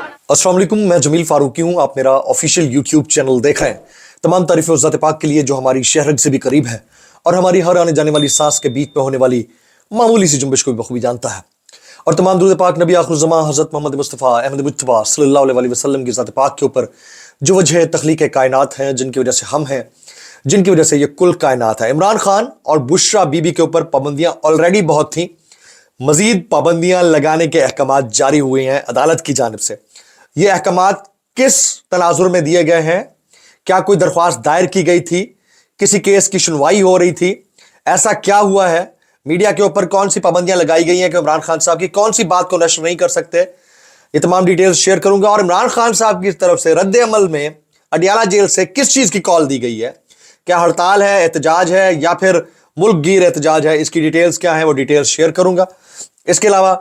अस्सलाम वालेकुम, मैं जमील फारूकी हूँ। आप मेरा ऑफिशियल यूट्यूब चैनल देख रहे हैं। तमाम तारीफ़ें उस ज़ात पाक के लिए जो हमारी शहरग से भी करीब है और हमारी हर आने जाने वाली सांस के बीच में होने वाली मामूली सी जुम्बिश को भी बखूबी जानता है। और तमाम दुरूद पाक नबी आखिरुज़्ज़मा हज़रत मोहम्मद मुस्तफ़ा अहमद मुज्तबा सल्लल्लाहु अलैहि वसल्लम की ज़ात पाक के ऊपर जो वजह तख्लीक कायनात हैं, जिनकी वजह से हम हैं, जिनकी वजह से ये कुल कायनात है। इमरान खान और बुशरा बीबी के ऊपर पाबंदियाँ ऑलरेडी बहुत थीं, मजीद पाबंदियाँ लगाने के अहकाम जारी हुए हैं अदालत की जानिब से। ये अहकाम किस तनाजुर में दिए गए हैं? क्या कोई दरख्वास्त दायर की गई थी? किसी केस की सुनवाई हो रही थी? ऐसा क्या हुआ है? मीडिया के ऊपर कौन सी पाबंदियां लगाई गई हैं कि इमरान खान साहब की कौन सी बात को नशर नहीं कर सकते? ये तमाम डिटेल्स शेयर करूंगा। और इमरान खान साहब की तरफ से रद्द अमल में अडियाला जेल से किस चीज की कॉल दी गई है? क्या हड़ताल है, एहतजाज है, या फिर मुल्क गिर एहतजाज है? इसकी डिटेल्स क्या है वो डिटेल्स शेयर करूंगा। इसके अलावा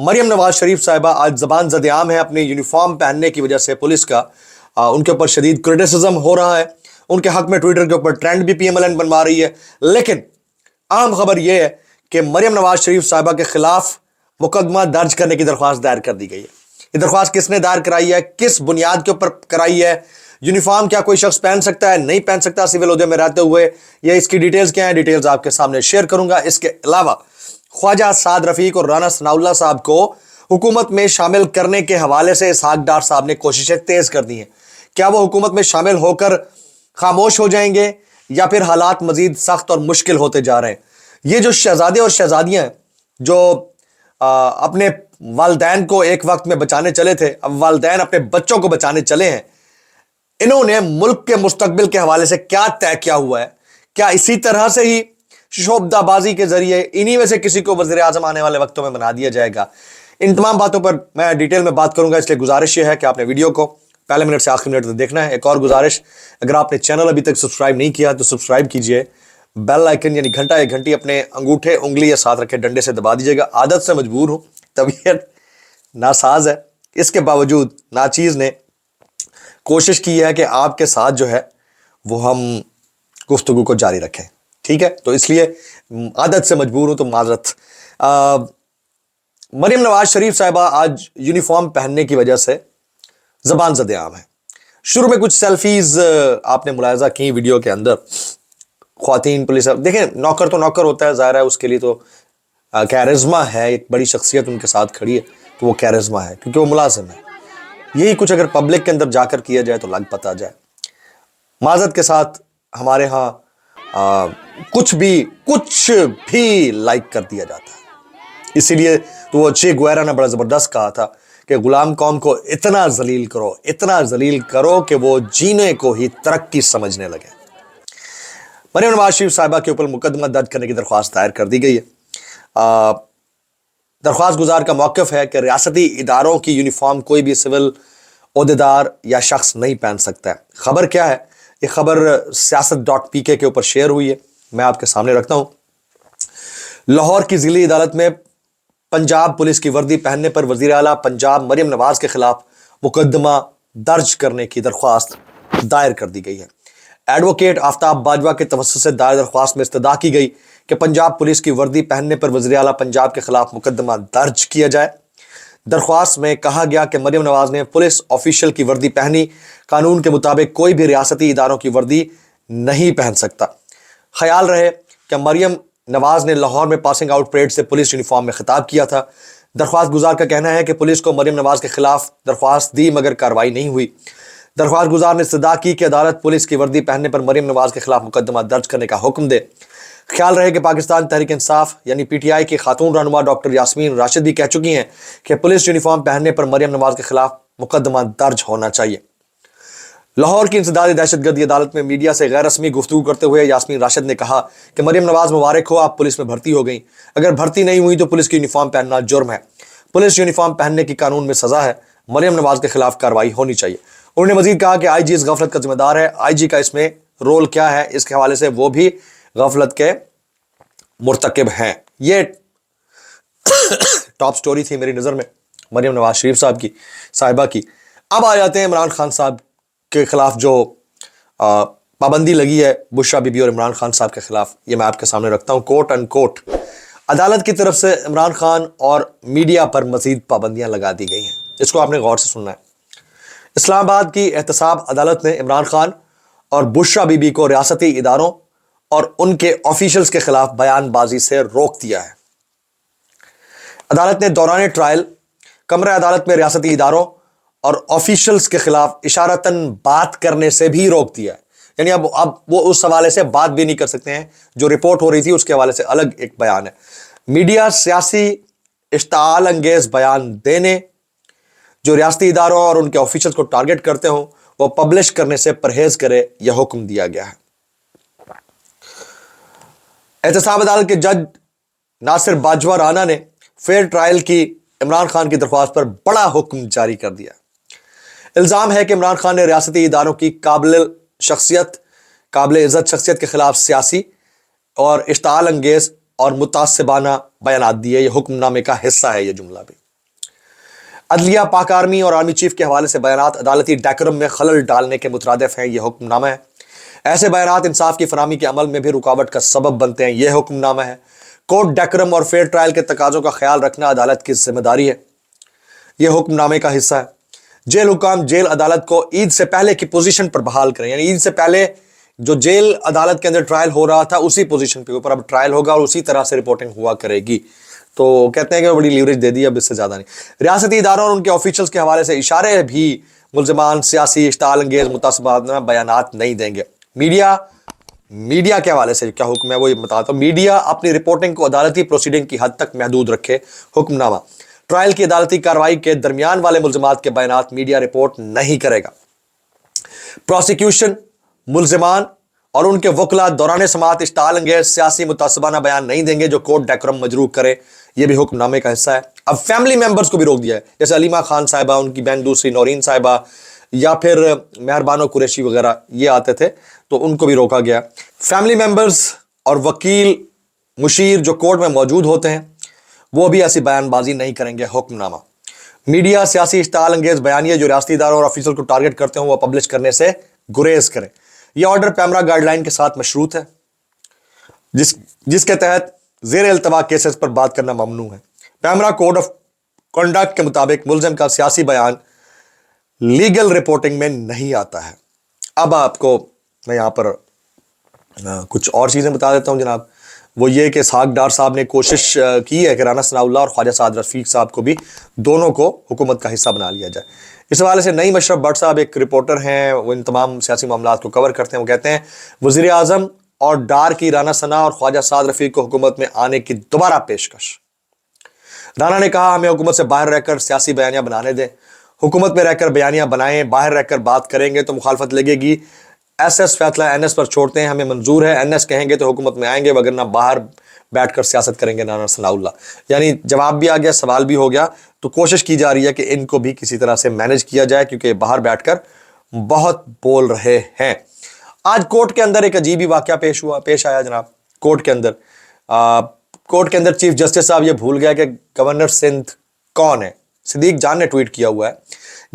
मरियम नवाज शरीफ साहिबा आज जबान ज़द-ए-आम है अपने यूनिफॉर्म पहनने की वजह से पुलिस का उनके ऊपर शदीद क्रिटिसिज्म हो रहा है। उनके हक में ट्विटर के ऊपर ट्रेंड भी PMLN बनवा रही है। लेकिन अहम खबर यह है कि मरियम नवाज शरीफ साहिबा के खिलाफ मुकदमा दर्ज करने की दरख्वास्त दायर कर दी गई है। ये दरख्वास्त किसने दायर कराई है, किस बुनियाद के ऊपर कराई है? यूनिफॉर्म क्या कोई शख्स पहन सकता है, नहीं पहन सकता सिविल ओहदे में रहते हुए? ये इसकी डिटेल्स क्या है, डिटेल्स आपके सामने शेयर करूंगा। इसके अलावा ख्वाजा साद रफीक और राना सनाउल्लाह साहब को हुकूमत में शामिल करने के हवाले से इसहाक डार साहब ने कोशिशें तेज कर दी हैं। क्या वो हुकूमत में शामिल होकर खामोश हो जाएंगे या फिर हालात मजीद सख्त और मुश्किल होते जा रहे हैं? ये जो शहजादे और शहजादियां हैं जो अपने वालदैन को एक वक्त में बचाने चले थे, अब वालदैन अपने बच्चों को बचाने चले हैं, इन्होंने मुल्क के मुस्तकबिल के हवाले से क्या तय किया हुआ है? क्या इसी तरह से ही शोबदाबाजी के जरिए इन्हीं में से किसी को वज़ीर आज़म आने वाले वक्तों में बना दिया जाएगा? इन तमाम बातों पर मैं डिटेल में बात करूंगा, इसलिए गुजारिश ये है कि आपने वीडियो को पहले मिनट से आखिरी मिनट तक देखना है। एक और गुजारिश, अगर आपने चैनल अभी तक सब्सक्राइब नहीं किया तो सब्सक्राइब कीजिए। बेल आइकन यानी घंटा या घंटी अपने अंगूठे उंगली या साथ रखे डंडे से दबा दीजिएगा। आदत से मजबूर हूं, तबीयत नासाज है, इसके बावजूद नाचीज ने कोशिश की है कि आपके साथ जो है वो हम गुफ्तगू को जारी रखें। ठीक है, तो इसलिए आदत से मजबूर हूं, तो माजरत। मरियम नवाज शरीफ साहिबा आज यूनिफॉर्म पहनने की वजह से जबान ज़द-ए-आम है। शुरू में कुछ सेल्फीज आपने मुलाहिजा की वीडियो के अंदर। ख्वातीन पुलिस, देखें नौकर तो नौकर होता है, ज़ाहिर है उसके लिए तो कैरिज़मा है, एक बड़ी शख्सियत उनके साथ खड़ी है तो वो कैरिज़मा है क्योंकि वो मुलाजिम है। यही कुछ अगर पब्लिक के अंदर जाकर किया जाए तो लग पता जाए। माजरत के साथ हमारे यहाँ कुछ भी लाइक कर दिया जाता है। इसीलिए तो वो चे गुएरा ने बड़ा ज़बरदस्त कहा था कि गुलाम कौम को इतना जलील करो कि वो जीने को ही तरक्की समझने लगे। मरियम नवाज शरीफ साहिबा के ऊपर मुकदमा दर्ज करने की दरख्वास्त दायर कर दी गई है। दरख्वास्त गुजार का मौक़िफ़ है कि रियासती इदारों की यूनिफॉर्म कोई भी सिविल ओहदेदार या शख्स नहीं पहन सकता है। खबर क्या है? ये खबर siyaasat.pk के ऊपर शेयर हुई है, मैं आपके सामने रखता हूं। लाहौर की ज़िली अदालत में पंजाब पुलिस की वर्दी पहनने पर वज़ीर आला पंजाब मरियम नवाज के खिलाफ मुकदमा दर्ज करने की दरख्वास्त दायर कर दी गई है। एडवोकेट आफ्ताब बाजवा के तवस्सुस से दायर दरख्वास्त में इस्तदा की गई कि पंजाब पुलिस की वर्दी पहनने पर वज़ीर आला पंजाब के खिलाफ मुकदमा दर्ज किया जाए। दरख्वास्त में कहा गया कि मरियम नवाज ने पुलिस ऑफिशियल की वर्दी पहनी, कानून के मुताबिक कोई भी रियासती इदारों की वर्दी नहीं पहन सकता। ख्याल रहे कि मरियम नवाज ने लाहौर में पासिंग आउट परेड से पुलिस यूनिफॉर्म में खिताब किया था। दरख्वास्त गुजार का कहना है कि पुलिस को मरियम नवाज के खिलाफ दरख्वास्त दी मगर कार्रवाई नहीं हुई। दरख्वास्त गुजार ने इस्तदा की कि अदालत पुलिस की वर्दी पहनने पर मरियम नवाज के खिलाफ मुकदमा दर्ज करने का हुक्म दे। ख्याल रहे कि पाकिस्तान तहरीक इंसाफ यानी PTI की खातून रहनुमा डॉक्टर यास्मीन राशिद भी कह चुकी हैं कि पुलिस यूनिफॉर्म पहनने पर मरियम नवाज के खिलाफ मुकदमा दर्ज होना चाहिए। लाहौर की इंसदादी दहशतगर्दी अदालत में मीडिया से गैर रस्मी गुफ्तगू करते हुए यास्मीन राशिद ने कहा कि मरियम नवाज मुबारक हो, आप पुलिस में भर्ती हो गई। अगर भर्ती नहीं हुई तो पुलिस की यूनिफॉर्म पहनना जुर्म है। पुलिस यूनिफॉर्म पहनने की कानून में सजा है। मरियम नवाज के खिलाफ कार्रवाई होनी चाहिए। उन्होंने मजीद कहा कि IG इस गफलत का जिम्मेदार है। IG का इसमें रोल क्या है, इसके हवाले से वो भी गफलत के मुर्तकिब हैं। ये टॉप स्टोरी थी मेरी नज़र में मरियम नवाज शरीफ साहिबा की। अब आ जाते हैं इमरान खान साहब के खिलाफ जो पाबंदी लगी है बुशरा बीबी और इमरान खान साहब के खिलाफ। ये मैं आपके सामने रखता हूँ, कोट अनकोट। अदालत की तरफ से इमरान खान और मीडिया पर मजीद पाबंदियां लगा दी गई हैं। इसको आपने गौर से सुनना है। اسلام آباد کی احتساب عدالت نے عمران خان اور بشرا بی بی کو ریاستی اداروں اور ان کے آفیشلز کے خلاف بیان بازی سے روک دیا ہے۔ عدالت نے دوران ٹرائل کمرہ عدالت میں ریاستی اداروں اور آفیشلز کے خلاف اشارتاً بات کرنے سے بھی روک دیا ہے، یعنی اب وہ اس حوالے سے بات بھی نہیں کر سکتے ہیں۔ جو رپورٹ ہو رہی تھی اس کے حوالے سے الگ ایک بیان ہے۔ میڈیا سیاسی اشتعال انگیز بیان دینے جو ریاستی اداروں اور ان کے آفیشلز کو ٹارگٹ کرتے ہوں وہ پبلش کرنے سے پرہیز کرے، یہ حکم دیا گیا ہے۔ احتساب عدالت کے جج ناصر باجوہ رانا نے فیئر ٹرائل کی عمران خان کی درخواست پر بڑا حکم جاری کر دیا۔ الزام ہے کہ عمران خان نے ریاستی اداروں کی قابل عزت شخصیت کے خلاف سیاسی اور اشتعال انگیز اور متعصبانہ بیانات دیے۔ یہ حکم نامے کا حصہ ہے یہ جملہ بھی۔ عدلیہ، پاک آرمی اور آرمی چیف کے حوالے سے بیانات عدالتی ڈیکورم میں خلل ڈالنے کے مترادف ہیں، یہ حکم نامہ ہے۔ ایسے بیانات انصاف کی فراہمی کے عمل میں بھی رکاوٹ کا سبب بنتے ہیں، یہ حکم نامہ ہے۔ کورٹ ڈیکورم اور فیئر ٹرائل کے تقاضوں کا خیال رکھنا عدالت کی ذمہ داری ہے، یہ حکم نامے کا حصہ ہے۔ جیل حکام جیل عدالت کو عید سے پہلے کی پوزیشن پر بحال کریں، یعنی عید سے پہلے جو جیل عدالت کے اندر ٹرائل ہو رہا تھا اسی پوزیشن پہ اوپر اب ٹرائل ہوگا اور اسی طرح سے رپورٹنگ ہوا کرے گی۔ تو کہتے ہیں کہ بڑی لیوریج دے دی، اب اس سے زیادہ نہیں۔ ریاستی اداروں اور ان کے آفیشلز کے حوالے سے اشارے بھی ملزمان سیاسی اشتعال انگیز متعصبانہ بیانات نہیں دیں گے۔ میڈیا کے حوالے سے کیا حکم ہے وہ یہ بتاتا ہوں۔ میڈیا اپنی رپورٹنگ کو عدالتی پروسیڈنگ کی حد تک محدود رکھے، حکم نامہ۔ ٹرائل کی عدالتی کارروائی کے درمیان والے ملزمات کے بیانات میڈیا رپورٹ نہیں کرے گا۔ پروسیکیوشن ملزمان اور ان کے وکلاء دوران سماعت اشتعال انگیز سیاسی متعصبانہ بیان نہیں دیں گے جو کورٹ ڈیکورم مجروح کرے، یہ بھی حکم نامے کا حصہ ہے۔ اب فیملی ممبرز کو بھی روک دیا ہے، جیسے علیمہ خان صاحبہ، ان کی بہن دوسری نورین صاحبہ، یا پھر مہربانو قریشی وغیرہ یہ آتے تھے تو ان کو بھی روکا گیا۔ فیملی ممبرز اور وکیل مشیر جو کورٹ میں موجود ہوتے ہیں وہ بھی ایسی بیان بازی نہیں کریں گے، حکم نامہ۔ میڈیا سیاسی اشتعال انگیز بیانیے جو ریاستی اداروں اور آفیسر کو ٹارگٹ کرتے ہیں وہ پبلش کرنے سے گریز کریں۔ یہ آرڈر پیمرا گائیڈ لائن کے ساتھ مشروط ہے جس کے تحت زیر التوا کیسز پر بات کرنا ممنوع ہے۔ پیمرا کوڈ آف کنڈکٹ کے مطابق ملزم کا سیاسی بیان لیگل رپورٹنگ میں نہیں آتا ہے۔ اب آپ کو میں یہاں پر کچھ اور چیزیں بتا دیتا ہوں جناب، وہ یہ کہ اسحاق ڈار صاحب نے کوشش کی ہے کہ رانا ثناءاللہ اور خواجہ سعد رفیق صاحب کو بھی دونوں کو حکومت کا حصہ بنا لیا جائے۔ اس حوالے سے نعیم اشرف بٹ صاحب ایک رپورٹر ہیں، وہ ان تمام سیاسی معاملات کو کور کرتے ہیں۔ وہ کہتے ہیں وزیر اعظم اور ڈار کی رانا ثنا اور خواجہ سعد رفیق کو حکومت میں آنے کی دوبارہ پیشکش۔ رانا نے کہا ہمیں حکومت سے باہر رہ کر سیاسی بیانیاں بنانے دیں، حکومت میں رہ کر بیانیاں بنائیں، باہر رہ کر بات کریں گے تو مخالفت لگے گی۔ ایس ایس فیصلہ این ایس پر چھوڑتے ہیں، ہمیں منظور ہے، این ایس کہیں گے تو حکومت میں آئیں گے وگرنہ باہر بیٹھ کر سیاست کریں گے رانا ثناءاللہ۔ یعنی جواب بھی آ گیا، سوال بھی ہو گیا، تو کوشش کی جا رہی ہے کہ ان کو بھی کسی طرح سے مینج کیا جائے کیونکہ باہر بیٹھ کر بہت بول رہے ہیں۔ آج کورٹ کے اندر ایک عجیب ہی واقعہ پیش آیا جناب۔ کورٹ کے اندر چیف جسٹس صاحب یہ بھول گیا کہ گورنر سندھ کون ہے۔ صدیق جان نے ٹویٹ کیا ہوا ہے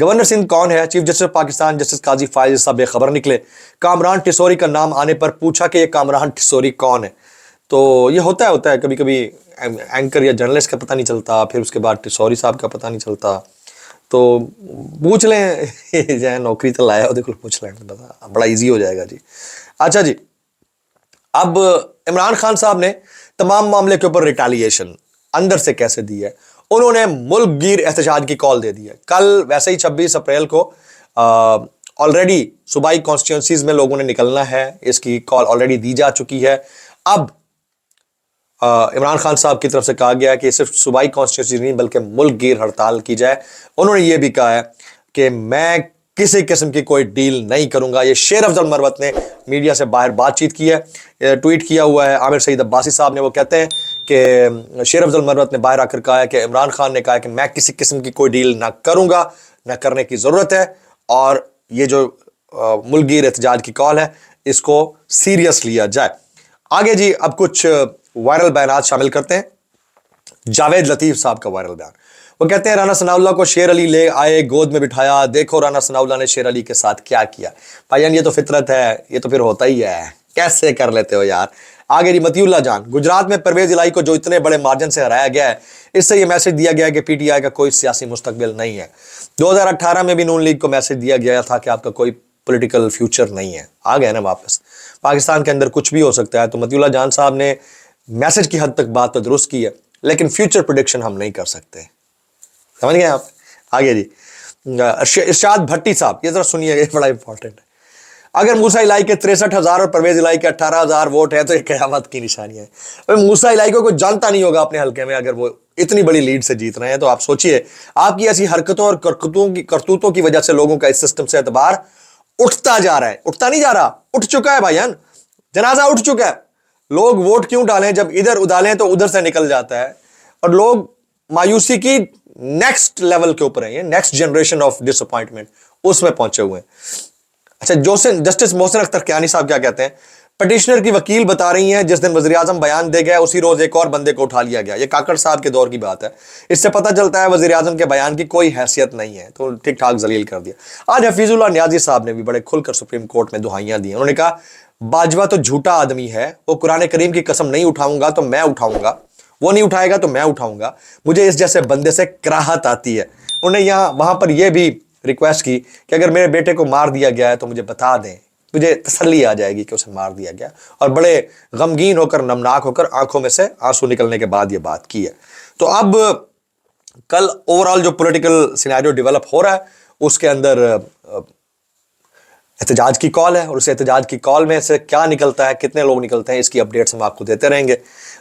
گورنر سندھ کون ہے؟ چیف جسٹس پاکستان جسٹس قاضی فائز صاحب بے خبر نکلے۔ کامران ٹھسوری کا نام آنے پر پوچھا کہ یہ کامران ٹھسوری کون ہے؟ تو یہ ہوتا ہے کبھی کبھی اینکر یا جرنلسٹ کا پتہ نہیں چلتا، پھر اس کے بعد ٹھسوری صاحب کا پتہ نہیں چلتا، تو پوچھ لیں جو نوکری تو لایا دیکھو پوچھ لیں، بڑا ایزی ہو جائے گا جی۔ اچھا جی، اب عمران خان صاحب نے تمام معاملے کے اوپر ریٹیلیشن اندر سے کیسے دی ہے؟ انہوں نے ملک گیر احتجاج کی کال دے دی ہے۔ کل ویسے ہی 26 اپریل کو آلریڈی صوبائی کانسٹیٹوئنسیز میں لوگوں نے نکلنا ہے، اس کی کال آلریڈی دی جا چکی ہے۔ اب عمران خان صاحب کی طرف سے کہا گیا ہے کہ صرف صوبائی کانسٹیٹوئنسی نہیں بلکہ ملک گیر ہڑتال کی جائے۔ انہوں نے یہ بھی کہا ہے کہ میں کسی قسم کی کوئی ڈیل نہیں کروں گا۔ یہ شیر افضل مروت نے میڈیا سے باہر بات چیت کی ہے، ٹویٹ کیا ہوا ہے۔ عامر سعید عباسی صاحب نے وہ کہتے ہیں کہ شیر افضل مروت نے باہر آ کر کہا ہے کہ عمران خان نے کہا ہے کہ میں کسی قسم کی کوئی ڈیل نہ کروں گا، نہ کرنے کی ضرورت ہے، اور یہ جو ملک گیر احتجاج کی کال ہے اس کو سیریس لیا جائے۔ آگے جی اب کچھ وائرل بیانات شامل کرتے ہیں۔ جاوید لطیف صاحب کا وائرل بیان، وہ کہتے ہیں رانا ثناءاللہ کو شیر علی لے آئے، گود میں بٹھایا، دیکھو رانا ثناءاللہ نے شیر علی کے ساتھ کیا کیا۔ بھائی یہ تو فطرت ہے، یہ تو پھر ہوتا ہی ہے، کیسے کر لیتے ہو یار؟ आगे जी मतीउल्लाह जान, गुजरात में परवेज इलाही को जो इतने बड़े मार्जिन से हराया गया है, इससे यह मैसेज दिया गया है कि पीटीआई का कोई सियासी मुस्तकबिल नहीं है। 2018 में भी नून लीग को मैसेज दिया गया था कि आपका कोई पॉलिटिकल फ्यूचर नहीं है। आ गया ना वापस, पाकिस्तान के अंदर कुछ भी हो सकता है। तो मतीउल्लाह जान साहब ने मैसेज की हद तक बात तो दुरुस्त की है, लेकिन फ्यूचर प्रेडिक्शन हम नहीं कर सकते। समझ गए आप? आगे जी इरशाद भट्टी साहब, ये जरा सुनिए, ये बड़ा इंपॉर्टेंट है। अगर मूसा इलाही के 63,000 और परवेज इलाही के 18,000 वोट है तो ये कयामत की निशानी है। मूसा इलाही को कोई जानता नहीं होगा अपने हल्के में, अगर वो इतनी बड़ी लीड से जीत रहे हैं। तो आप सोचिए, आपकी ऐसी हरकतों और करतूतों की वजह से लोगों का इस सिस्टम से एतबार उठता जा रहा है। उठता नहीं जा रहा, उठ चुका है भाईजान, जनाजा उठ चुका है। लोग वोट क्यों डालें? जब इधर उडालें तो उधर से निकल जाता है, और लोग मायूसी की नेक्स्ट लेवल के ऊपर है, ये नेक्स्ट जनरेशन ऑफ डिसअपॉइंटमेंट उसमें पहुंचे हुए हैं। अच्छा, जस्टिस मोहसिन अख्तर कियानी साहब क्या कहते हैं? पिटिशनर की वकील बता रही हैं जिस दिन वज़ीर आज़म बयान दे गया उसी रोज एक और बंदे को उठा लिया गया। ये काकड़ साहब के दौर की बात है। इससे पता चलता है वज़ीर आज़म के बयान की कोई हैसियत नहीं है, तो ठीक ठाक जलील कर दिया। आज हफीजुल्लाह नियाजी साहब ने भी बड़े खुलकर सुप्रीम कोर्ट में दुहाइयां दी। उन्होंने कहा बाजवा तो झूठा आदमी है, वो कुरान करीम की कसम नहीं उठाऊंगा तो मैं उठाऊंगा, वो नहीं उठाएगा तो मैं उठाऊंगा, मुझे इस जैसे बंदे से कराहत आती है। उन्हें यहाँ वहां पर यह भी रिक्वेस्ट की कि अगर मेरे बेटे को मार दिया गया है तो मुझे बता दें, मुझे तसल्ली आ जाएगी कि उसे मार दिया गया। और बड़े गमगीन होकर, नमनाक होकर, आंखों में से आंसू निकलने के बाद ये बात की है। तो अब कल ओवरऑल जो पॉलिटिकल सिनेरियो डेवलप हो रहा है उसके अंदर एहतजाज की कॉल है, और उस एहतजाज की कॉल में से क्या निकलता है, कितने लोग निकलते हैं, इसकी अपडेट्स हम आपको देते रहेंगे।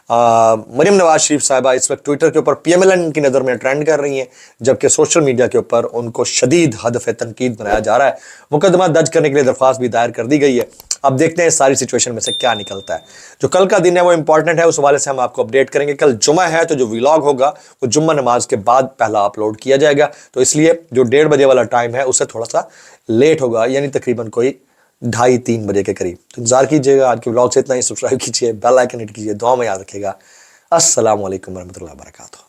मरियम नवाज शरीफ साहिबा इस वक्त ट्विटर के ऊपर पीएमएलएन की नज़र में ट्रेंड कर रही हैं, जबकि सोशल मीडिया के ऊपर उनको शदीद हदफ तनकीद बनाया जा रहा है। मुकदमा दर्ज करने के लिए दरख्वास्त भी दायर कर दी गई है। अब देखते हैं इस सारी सिचुएशन में से क्या निकलता है। जो कल का दिन है वो इंपॉर्टेंट है, उस हवाले से हम आपको अपडेट करेंगे। कल जुमा है तो जो व्लॉग होगा वो जुम्मा नमाज के बाद पहला अपलोड किया जाएगा, तो इसलिए जो 1:30 बजे वाला टाइम है उससे थोड़ा सा लेट होगा, यानी तकरीबन कोई 2:30-3 बजे के करीब। तो इंतजार कीजिएगा। आज के व्लॉग से इतना ही। सब्सक्राइब कीजिए, बेल आइकन हिट कीजिए, दुआ में याद रखिएगा। अस्सलाम वालेकुम रहमतुल्लाहि व बरकातुहू।